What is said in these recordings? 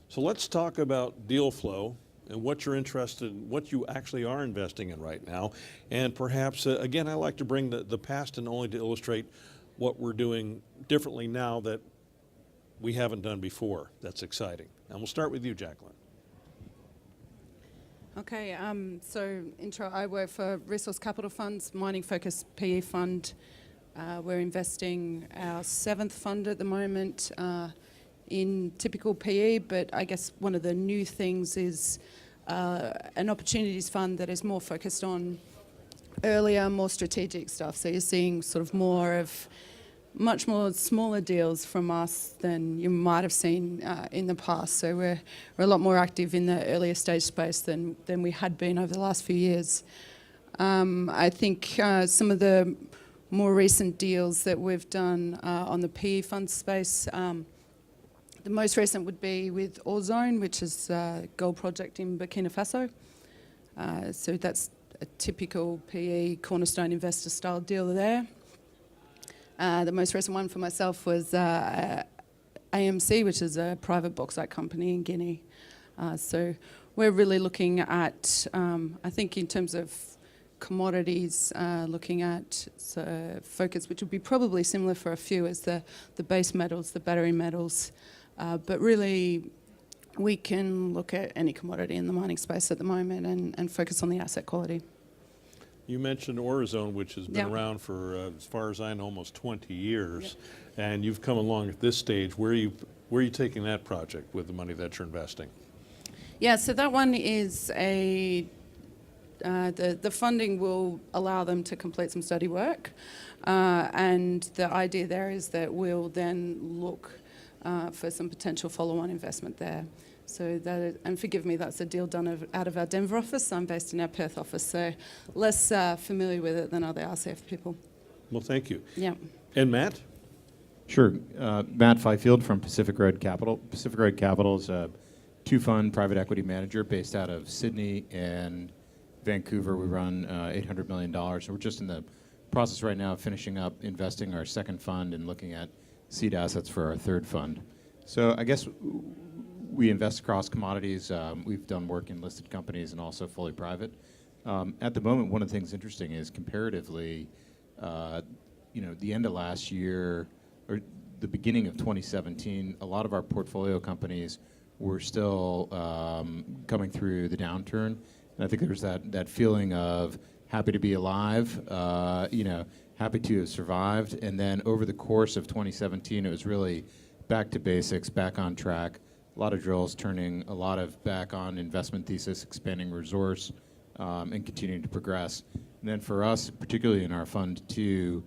So let's talk about deal flow and what you're interested in, what you actually are investing in right now. And perhaps, again, I like to bring the past in only to illustrate what we're doing differently now that we haven't done before. That's exciting. And we'll start with you, Jacqueline. Okay, so intro, I work for Resource Capital Funds, mining-focused PE fund. We're investing our 7th fund at the moment in typical PE, but I guess one of the new things is an opportunities fund that is more focused on earlier, more strategic stuff. So you're seeing sort of much more smaller deals from us than you might have seen in the past. So we're a lot more active in the earlier stage space than we had been over the last few years. I think some of the more recent deals that we've done on the PE fund space, the most recent would be with Orezone, which is a gold project in Burkina Faso. So that's a typical PE cornerstone investor style deal there. The most recent one for myself was AMC, which is a private bauxite company in Guinea. So we're really looking at, I think in terms of commodities, looking at focus, which would be probably similar for a few as the base metals, the battery metals. But really, we can look at any commodity in the mining space at the moment and focus on the asset quality. You mentioned Orezone, which has been around for, as far as I know, almost 20 years. And you've come along at this stage. Where are you taking that project with the money that you're investing? Yeah, so that one is the funding will allow them to complete some study work. And the idea there is that we'll then look for some potential follow-on investment there. So and forgive me, that's a deal done out of our Denver office. I'm based in our Perth office, so less familiar with it than other RCF people. Well, thank you. Yeah. And Matt? Sure. Matt Fifield from Pacific Road Capital. Pacific Road Capital is a two-fund private equity manager based out of Sydney and Vancouver. We run $800 million. So we're just in the process right now of finishing up investing our 2nd fund and looking at seed assets for our 3rd fund. So I guess we invest across commodities. We've done work in listed companies and also fully private. At the moment, one of the things interesting is comparatively, the end of last year or the beginning of 2017, a lot of our portfolio companies were still coming through the downturn. And I think there was that feeling of happy to be alive, happy to have survived. And then over the course of 2017, it was really back to basics, back on track. A lot of drills turning, a lot of back on investment thesis, expanding resource, and continuing to progress. And then for us, particularly in our Fund 2,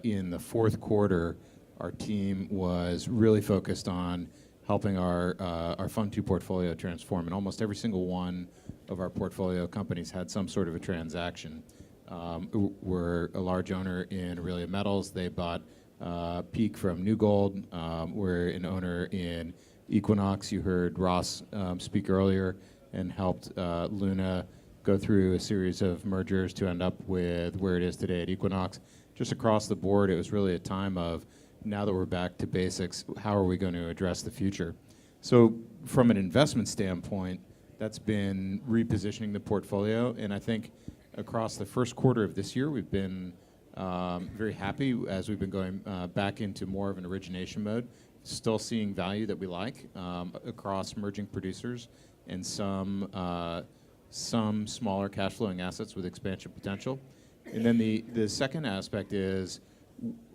in the 4th quarter, our team was really focused on helping our Fund 2 portfolio transform. And almost every single one of our portfolio companies had some sort of a transaction. We're a large owner in Aurelia Metals. They bought Peak from New Gold. We're an owner in Equinox. You heard Ross speak earlier, and helped Luna go through a series of mergers to end up with where it is today at Equinox. Just across the board, it was really a time of, now that we're back to basics, how are we going to address the future? So from an investment standpoint, that's been repositioning the portfolio, and I think across the 1st quarter of this year, we've been very happy as we've been going back into more of an origination mode, still seeing value that we like across emerging producers and some smaller cash flowing assets with expansion potential. And then the second aspect is,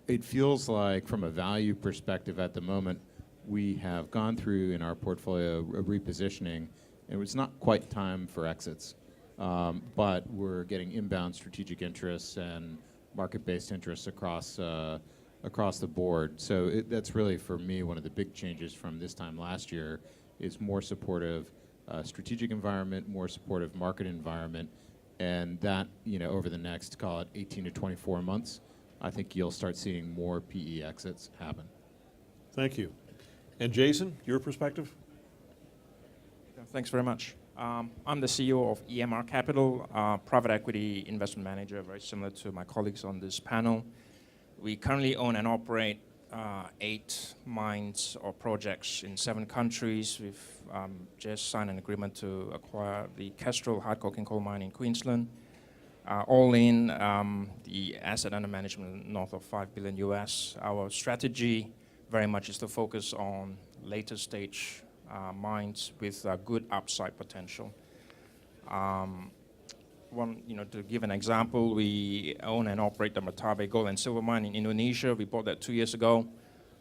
it feels like from a value perspective at the moment, we have gone through in our portfolio a repositioning, and it's not quite time for exits. But we're getting inbound strategic interests and market-based interests across the board. So that's really, for me, one of the big changes from this time last year is more supportive strategic environment, more supportive market environment, and that, over the next, call it 18 to 24 months, I think you'll start seeing more PE exits happen. Thank you. And Jason, your perspective? Thanks very much. I'm the CEO of EMR Capital, private equity investment manager, very similar to my colleagues on this panel. We currently own and operate 8 mines or projects in 7 countries. We've just signed an agreement to acquire the Kestrel hard coking coal mine in Queensland. All in, the asset under management north of $5 billion US. Our strategy very much is to focus on later stage mines with good upside potential. To give an example, we own and operate the Martabe gold and silver mine in Indonesia. We bought that 2 years ago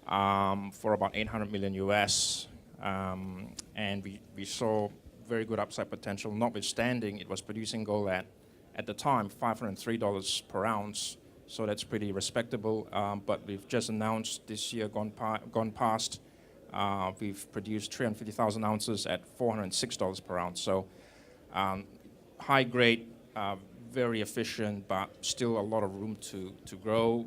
for about $800 million US. And we saw very good upside potential, notwithstanding it was producing gold at the time, $503 per ounce. So that's pretty respectable. But we've just announced this year gone past, we've produced 350,000 ounces at $406 per ounce. So high grade, very efficient, but still a lot of room to grow.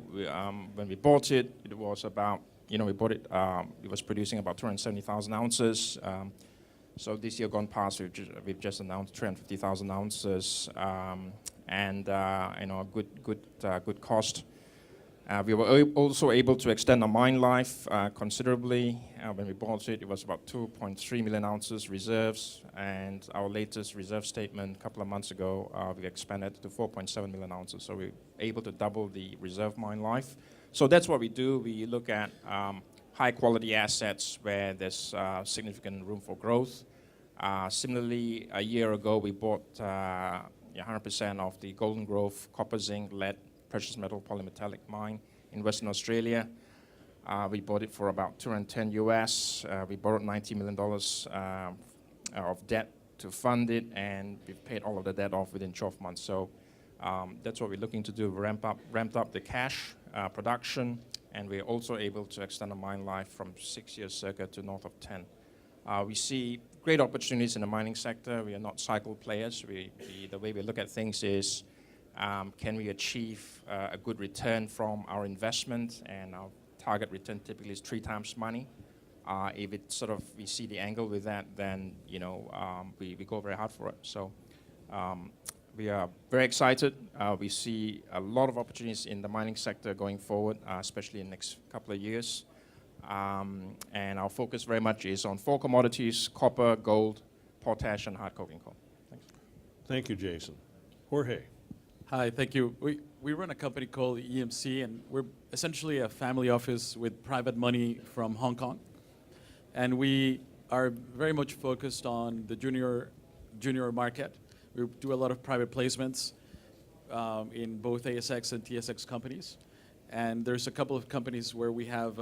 When we bought it, it was about, it was producing about 270,000 ounces. So this year gone past, we've just announced 350,000 ounces, and a good cost. We were also able to extend our mine life considerably. When we bought it, it was about 2.3 million ounces reserves, and our latest reserve statement a couple of months ago, we expanded to 4.7 million ounces. So we're able to double the reserve mine life. So that's what we do. We look at high quality assets where there's significant room for growth. Similarly, a year ago, we bought 100% of the Golden Grove copper, zinc, lead, precious metal polymetallic mine in Western Australia. We bought it for about 210 US. We borrowed $90 million of debt to fund it, and we've paid all of the debt off within 12 months. So that's what we're looking to do, ramped up the cash production, and we're also able to extend the mine life from 6 years circa to north of 10. We see great opportunities in the mining sector. We are not cycle players. The way we look at things is, can we achieve a good return from our investment? And our target return typically is 3 times money. If it we see the angle with that, then we go very hard for it. So we are very excited. We see a lot of opportunities in the mining sector going forward, especially in the next couple of years. And our focus very much is on 4 commodities: copper, gold, potash, and hard coking coal. Thanks. Thank you, Jason. Jorge. Hi, thank you. We run a company called EMC, and we're essentially a family office with private money from Hong Kong. And we are very much focused on the junior market. We do a lot of private placements in both ASX and TSX companies. And there's a couple of companies where we have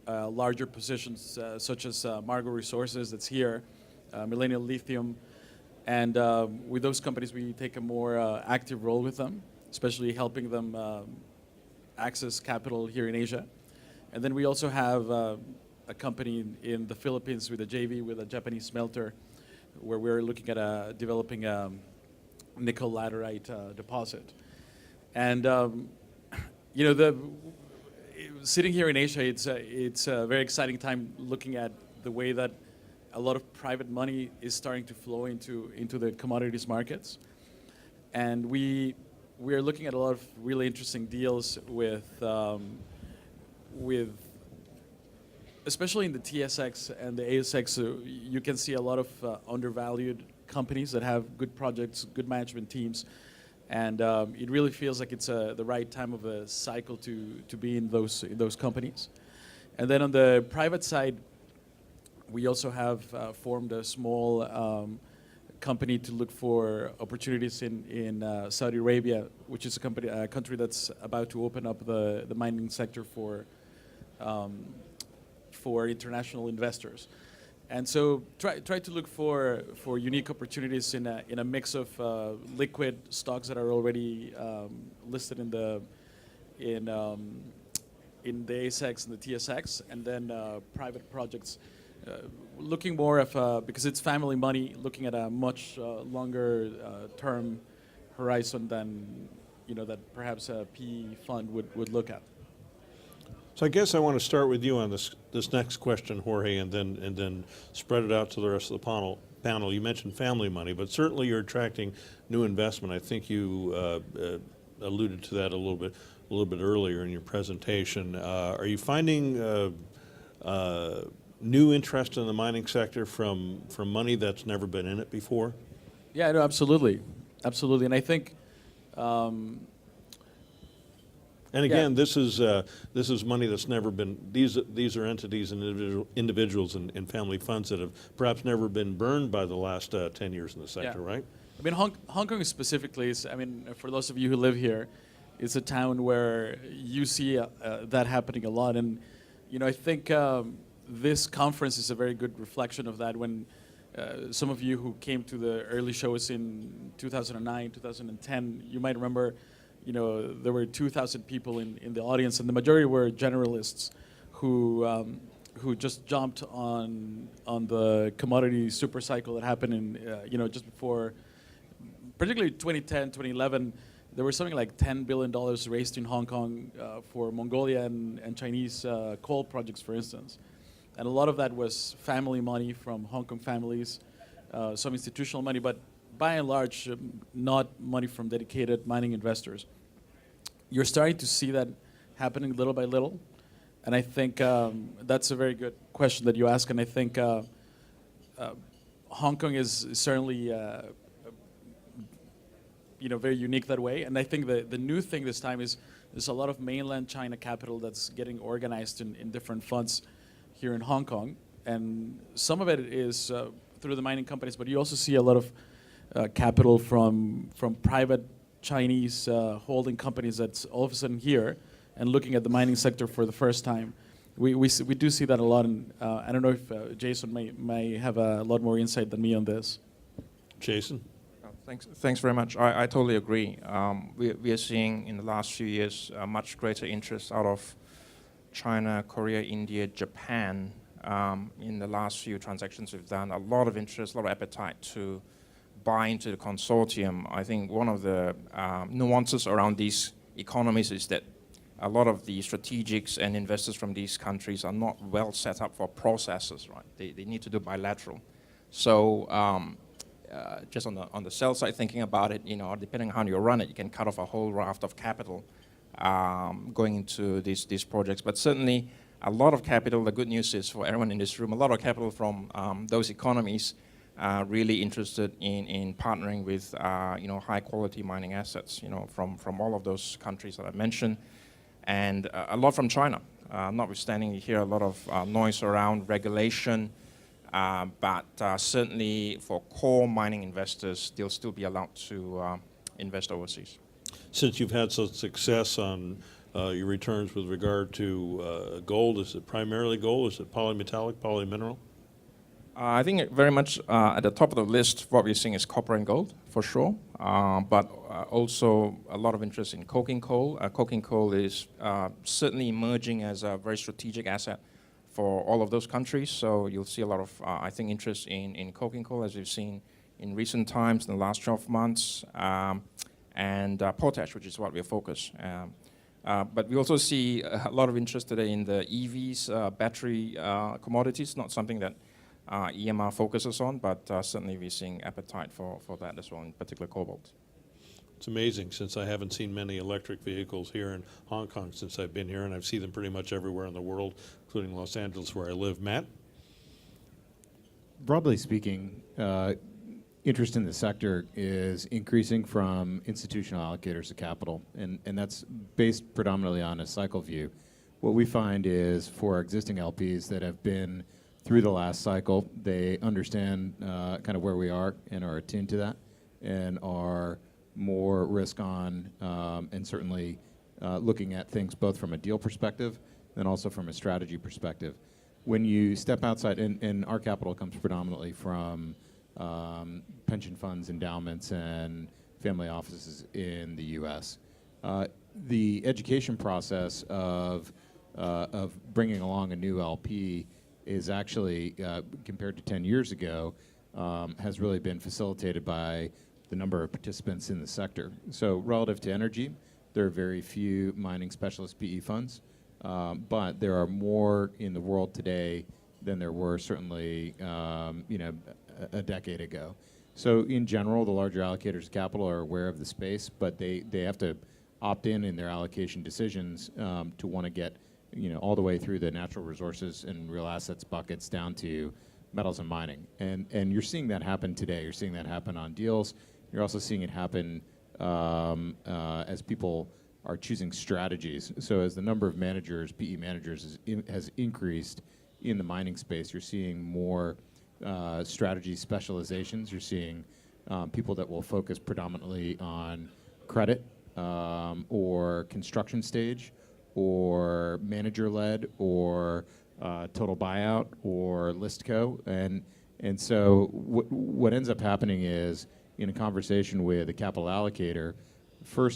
larger positions, such as Margo Resources, that's here, Millennial Lithium. And with those companies, we take a more active role with them, especially helping them access capital here in Asia. And then we also have a company in the Philippines with a JV with a Japanese smelter, where we're looking at developing a nickel laterite deposit. And sitting here in Asia, it's a very exciting time looking at the way that a lot of private money is starting to flow into the commodities markets. And we are looking at a lot of really interesting deals with especially in the TSX and the ASX, you can see a lot of undervalued companies that have good projects, good management teams. And it really feels like it's the right time of a cycle to be in those companies. And then on the private side, we also have formed a small company to look for opportunities in Saudi Arabia, which is a country that's about to open up the mining sector for international investors. And so try to look for unique opportunities in a mix of liquid stocks that are already listed in the ASX and the TSX, and then private projects. Looking more of, because it's family money, looking at a much longer term horizon than that perhaps a PE fund would look at. So I guess I want to start with you on this next question, Jorge, and then spread it out to the rest of the panel. You mentioned family money, but certainly you're attracting new investment. I think you alluded to that a little bit. a little bit earlier in your presentation. Are you finding new interest in the mining sector from money that's never been in it before? Yeah, no, absolutely, absolutely, and I think. And again, this is money that's never been. These are entities and individuals and family funds that have perhaps never been burned by the last 10 years in the sector, right? I mean, Hong Kong specifically is. I mean, for those of you who live here, it's a town where you see that happening a lot, and I think this conference is a very good reflection of that. When some of you who came to the early shows in 2009, 2010, you might remember. There were 2,000 people in the audience, and the majority were generalists who just jumped on the commodity super cycle that happened in just before, particularly 2010, 2011. There was something like $10 billion raised in Hong Kong for Mongolia and Chinese coal projects, for instance, and a lot of that was family money from Hong Kong families, some institutional money, but by and large, not money from dedicated mining investors. You're starting to see that happening little by little, and I think that's a very good question that you ask, and I think Hong Kong is certainly very unique that way, and I think the new thing this time is there's a lot of mainland China capital that's getting organized in different funds here in Hong Kong, and some of it is through the mining companies, but you also see a lot of capital from private Chinese holding companies that's all of a sudden here and looking at the mining sector for the first time. We do see that a lot, and I don't know if Jason may have a lot more insight than me on this. Jason? Thanks very much. I totally agree. We are seeing in the last few years much greater interest out of China, Korea, India, Japan. In the last few transactions we've done, a lot of interest, a lot of appetite to buy into the consortium. I think one of the nuances around these economies is that a lot of the strategics and investors from these countries are not well set up for processes, right? They need to do bilateral. So just on the sell side, thinking about it, depending on how you run it, you can cut off a whole raft of capital going into these projects. But certainly a lot of capital, the good news is for everyone in this room, a lot of capital from those economies really interested in partnering with high quality mining assets, from all of those countries that I mentioned, and a lot from China. Notwithstanding, you hear a lot of noise around regulation, but certainly for core mining investors, they'll still be allowed to invest overseas. Since you've had such success on your returns with regard to gold, is it primarily gold? Is it polymetallic, polymineral? I think very much at the top of the list, what we're seeing is copper and gold, for sure, but also a lot of interest in coking coal. Coking coal is certainly emerging as a very strategic asset for all of those countries, so you'll see a lot of, I think, interest in coking coal, as we've seen in recent times, in the last 12 months, and potash, which is what we're focused. But we also see a lot of interest today in the EVs, battery commodities, not something that EMR focuses on, but certainly we're seeing appetite for that as well, in particular cobalt. It's amazing, since I haven't seen many electric vehicles here in Hong Kong since I've been here, and I've seen them pretty much everywhere in the world, including Los Angeles, where I live. Matt? Broadly speaking, interest in the sector is increasing from institutional allocators of capital, and that's based predominantly on a cycle view. What we find is for existing LPs that have been through the last cycle, they understand kind of where we are and are attuned to that, and are more risk on, and certainly looking at things both from a deal perspective and also from a strategy perspective. When you step outside, and our capital comes predominantly from pension funds, endowments, and family offices in the U.S. The education process of bringing along a new LP is actually, compared to 10 years ago, has really been facilitated by the number of participants in the sector. So relative to energy, there are very few mining specialist PE funds, but there are more in the world today than there were certainly a decade ago. So in general, the larger allocators of capital are aware of the space, but they have to opt in their allocation decisions to want to get all the way through the natural resources and real assets buckets down to metals and mining. And you're seeing that happen today. You're seeing that happen on deals. You're also seeing it happen as people are choosing strategies. So as the number of managers, PE managers, has increased in the mining space, you're seeing more strategy specializations. You're seeing people that will focus predominantly on credit or construction stage or manager-led or total buyout or listco. And so what ends up happening is, in a conversation with a capital allocator,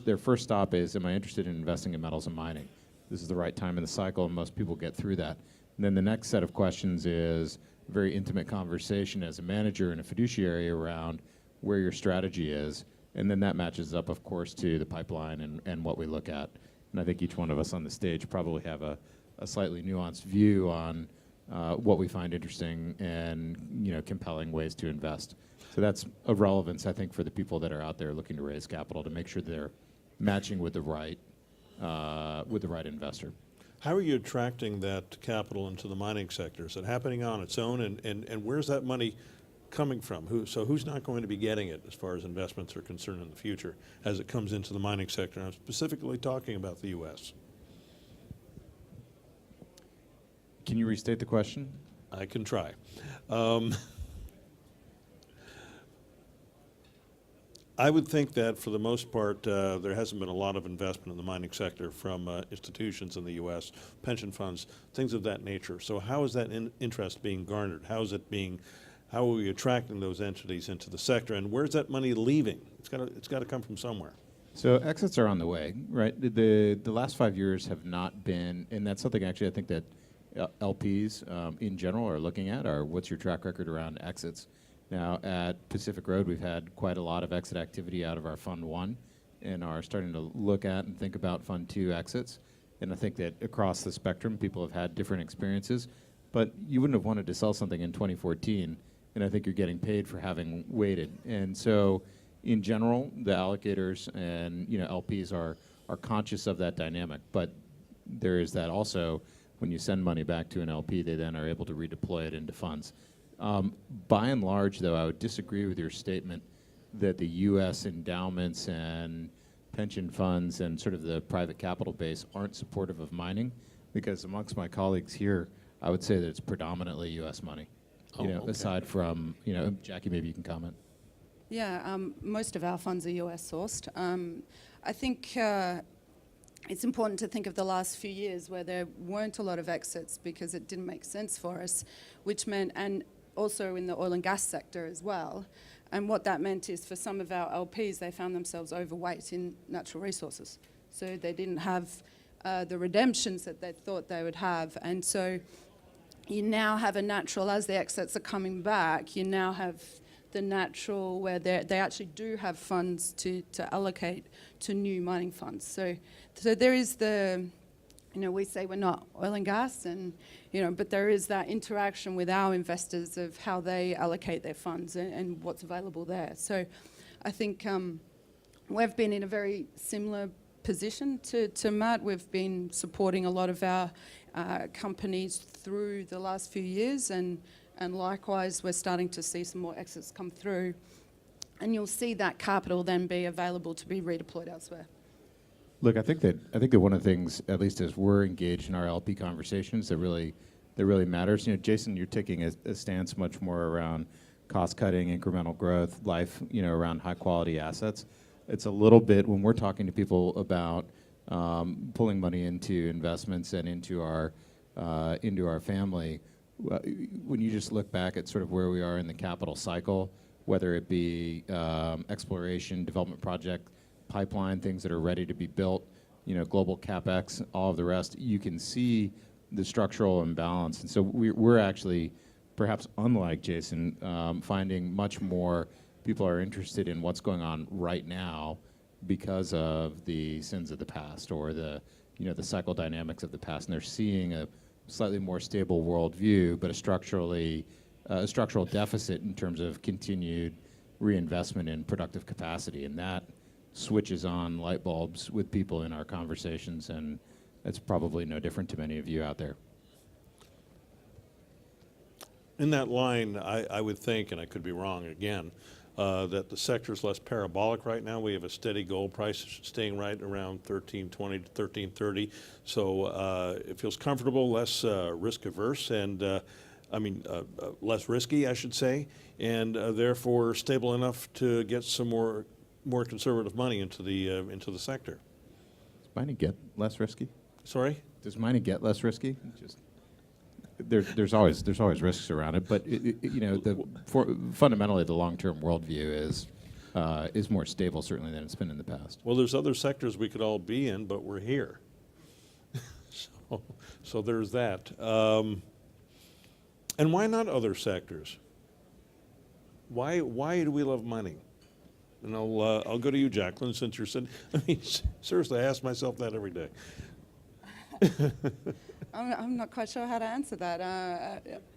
their first stop is, am I interested in investing in metals and mining? This is the right time in the cycle, and most people get through that. And then the next set of questions is a very intimate conversation as a manager and a fiduciary around where your strategy is. And then that matches up, of course, to the pipeline and what we look at. And I think each one of us on the stage probably have a slightly nuanced view on what we find interesting and compelling ways to invest. So that's of relevance, I think, for the people that are out there looking to raise capital, to make sure they're matching with the right investor. How are you attracting that capital into the mining sector? Is it happening on its own, and where's that money coming from? Who's not going to be getting it as far as investments are concerned in the future as it comes into the mining sector? And I'm specifically talking about the U.S. Can you restate the question? I can try. I would think that for the most part, there hasn't been a lot of investment in the mining sector from institutions in the U.S., pension funds, things of that nature. So how is that interest being garnered? How are we attracting those entities into the sector, and where's that money leaving? It's got to come from somewhere. So exits are on the way, right? The last 5 years have not been, and that's something actually I think that LPs in general are looking at, are what's your track record around exits? Now at Pacific Road, we've had quite a lot of exit activity out of our Fund 1 and are starting to look at and think about Fund 2 exits. And I think that across the spectrum, people have had different experiences, but you wouldn't have wanted to sell something in 2014, and I think you're getting paid for having waited. And so in general, the allocators and LPs are conscious of that dynamic, but there is that also, when you send money back to an LP, they then are able to redeploy it into funds. By and large, though, I would disagree with your statement that the U.S. endowments and pension funds and sort of the private capital base aren't supportive of mining, because amongst my colleagues here, I would say that it's predominantly U.S. money. Okay. Aside from, Jackie, maybe you can comment. Yeah, most of our funds are US sourced. I think it's important to think of the last few years where there weren't a lot of exits because it didn't make sense for us, which meant, and also in the oil and gas sector as well. And what that meant is for some of our LPs, they found themselves overweight in natural resources. So they didn't have the redemptions that they thought they would have. And so you now have a natural, as the exits are coming back, you now have the natural where they actually do have funds to allocate to new mining funds. So there is the, we say we're not oil and gas, and but there is that interaction with our investors of how they allocate their funds and what's available there. So I think we've been in a very similar position to Matt. We've been supporting a lot of our companies through the last few years, and likewise we're starting to see some more exits come through, and you'll see that capital then be available to be redeployed elsewhere. Look, I think that one of the things, at least as we're engaged in our LP conversations, that really matters. Jason, you're taking a stance much more around cost cutting, incremental growth, life, around high quality assets. It's a little bit when we're talking to people about pulling money into investments and into our family. When you just look back at sort of where we are in the capital cycle, whether it be exploration, development project, pipeline, things that are ready to be built, global CapEx, all of the rest, you can see the structural imbalance. And so we're actually, perhaps unlike Jason, finding much more people are interested in what's going on right now because of the sins of the past or the cycle dynamics of the past. And they're seeing a slightly more stable worldview, but a structural deficit in terms of continued reinvestment in productive capacity. And that, switches on light bulbs with people in our conversations, and that's probably no different to many of you out there. In that line, I would think, and I could be wrong again, that the sector is less parabolic right now. We have a steady gold price staying right around 1320 to 1330. So it feels comfortable, less risk averse, and less risky, I should say, and therefore stable enough to get some more conservative money into the sector. Does mining get less risky? Sorry? Does mining get less risky? Just there's always risks around it, but fundamentally the long-term worldview is more stable certainly than it's been in the past. Well, there's other sectors we could all be in, but we're here. So there's that. And why not other sectors? Why do we love mining? And I'll go to you, Jacqueline, since you're sitting. I mean, seriously, I ask myself that every day. I'm not quite sure how to answer that.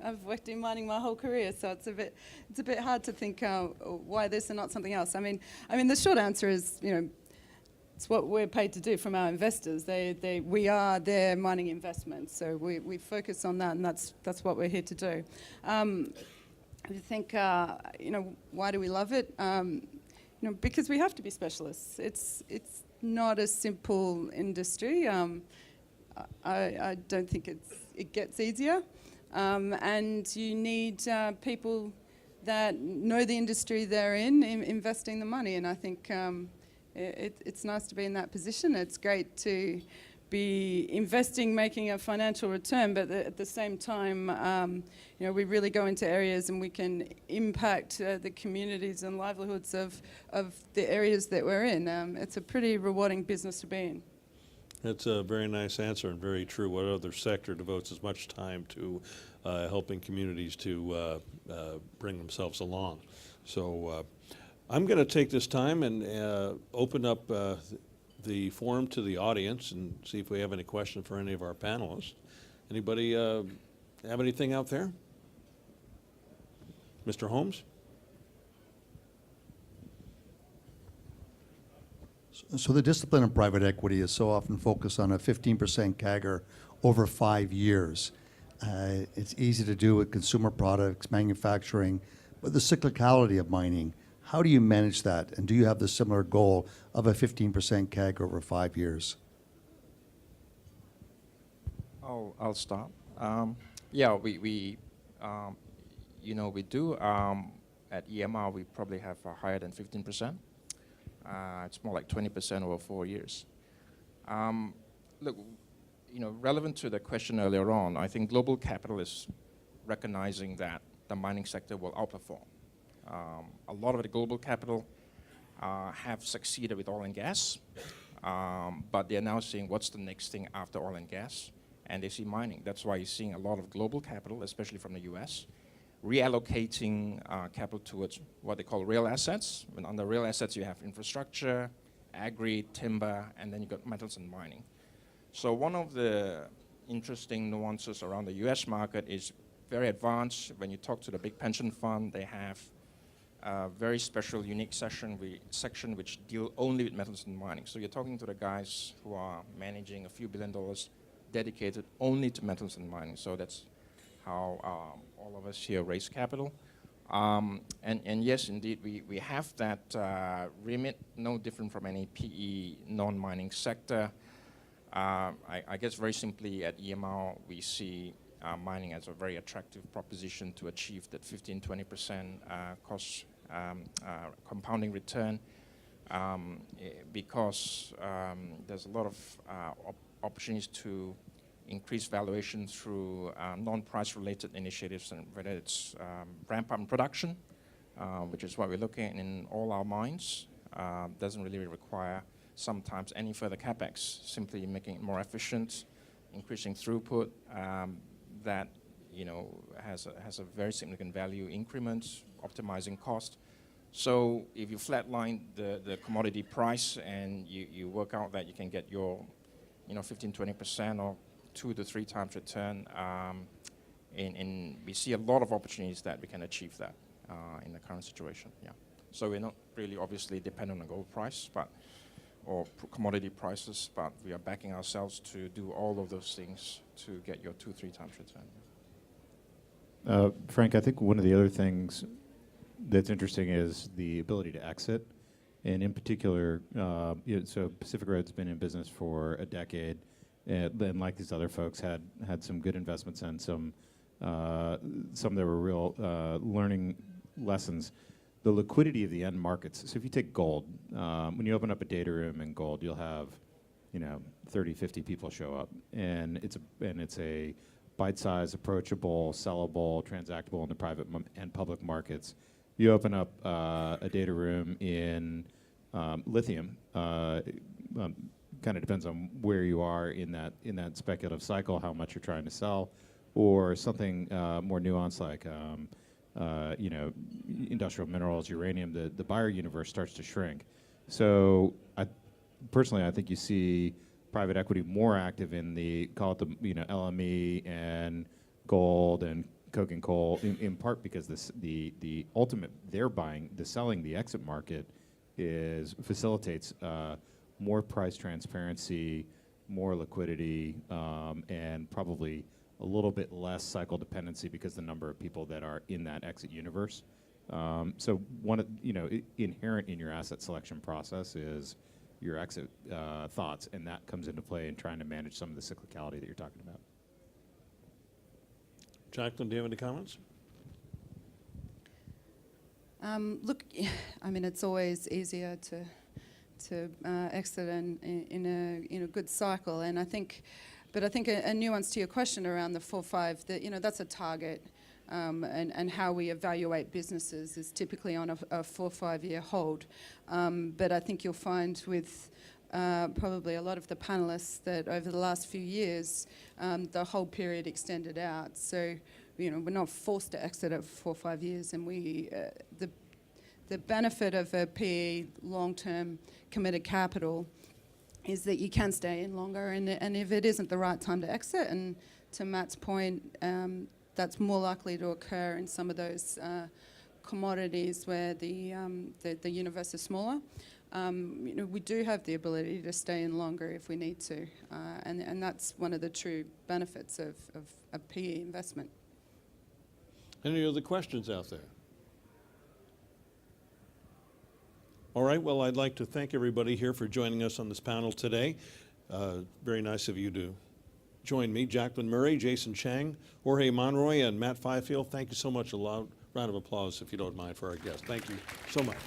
I've worked in mining my whole career, so it's a bit hard to think why this and not something else. I mean, the short answer is, it's what we're paid to do from our investors. We are their mining investments, so we focus on that, and that's what we're here to do. I think, why do we love it? Because we have to be specialists. It's not a simple industry. I don't think it gets easier, and you need people that know the industry they're in investing the money, and I think it's nice to be in that position. It's great to be investing, making a financial return, but at the same time, we really go into areas and we can impact the communities and livelihoods of the areas that we're in. It's a pretty rewarding business to be in. That's a very nice answer and very true. What other sector devotes as much time to helping communities to bring themselves along? So I'm going to take this time and open up the forum to the audience and see if we have any questions for any of our panelists. Anybody have anything out there? Mr. Holmes? So the discipline of private equity is so often focused on a 15% CAGR over 5 years. It's easy to do with consumer products, manufacturing, but the cyclicality of mining, how do you manage that? And do you have the similar goal of a 15% CAGR over 5 years? I'll start. We do. At EMR, we probably have higher than 15%. It's more like 20% over 4 years. Relevant to the question earlier on, I think global capital is recognizing that the mining sector will outperform. A lot of the global capital have succeeded with oil and gas, but they're now seeing what's the next thing after oil and gas, and they see mining. That's why you're seeing a lot of global capital, especially from the US, reallocating capital towards what they call real assets. And under real assets, you have infrastructure, agri, timber, and then you got metals and mining. So one of the interesting nuances around the US market is very advanced. When you talk to the big pension fund, they have a very special, unique section which deal only with metals and mining. So you're talking to the guys who are managing a few $1 billion dedicated only to metals and mining. So that's how all of us here raise capital. And yes, indeed, we have that remit, no different from any PE non-mining sector. I guess very simply at EMR, we see mining as a very attractive proposition to achieve that 15-20% cost compounding return because there's a lot of opportunities to increase valuation through non-price related initiatives, and whether it's ramp up in production, which is what we're looking at in all our mines. Doesn't really require sometimes any further capex, simply making it more efficient, increasing throughput, that has a very significant value increment, optimizing cost. So if you flatline the commodity price and you work out that you can get your 15-20% or 2 to 3 times return, we see a lot of opportunities that we can achieve that in the current situation. Yeah. So we're not really obviously dependent on gold price, or commodity prices, but we are backing ourselves to do all of those things to get your 2-3 times return. Frank, I think one of the other things that's interesting is the ability to exit. And in particular, so Pacific Road's been in business for a decade, and like these other folks, had some good investments and some that were real learning lessons. The liquidity of the end markets. So if you take gold, when you open up a data room in gold, you'll have 30, 50 people show up, and it's a bite-sized, approachable, sellable, transactable in the private and public markets. You open up a data room in lithium. Kind of depends on where you are in that speculative cycle, how much you're trying to sell, or something more nuanced like industrial minerals, uranium. The buyer universe starts to shrink. So personally, I think you see private equity more active in the, call it the LME and gold and coking coal, in part because the ultimate selling, the exit market facilitates more price transparency, more liquidity, and probably a little bit less cycle dependency because the number of people that are in that exit universe. So inherent in your asset selection process is your exit thoughts, and that comes into play in trying to manage some of the cyclicality that you're talking about. Jacqueline, do you have any comments? Look, I mean, it's always easier to exit in a good cycle, and I think a nuance to your question around the 4-5, that that's a target, and how we evaluate businesses is typically on a 4-5 year hold. But I think you'll find with probably a lot of the panelists that over the last few years, the hold period extended out. So, we're not forced to exit at 4-5 years, and the benefit of a PE long-term committed capital is that you can stay in longer, and if it isn't the right time to exit, and to Matt's point, that's more likely to occur in some of those commodities where the universe is smaller. We do have the ability to stay in longer if we need to, and that's one of the true benefits of a PE investment. Any other questions out there? All right, well, I'd like to thank everybody here for joining us on this panel today. Very nice of you to join me. Jacqueline Murray, Jason Chang, Jorge Monroy, and Matt Fifield. Thank you so much. A loud round of applause, if you don't mind, for our guests. Thank you so much.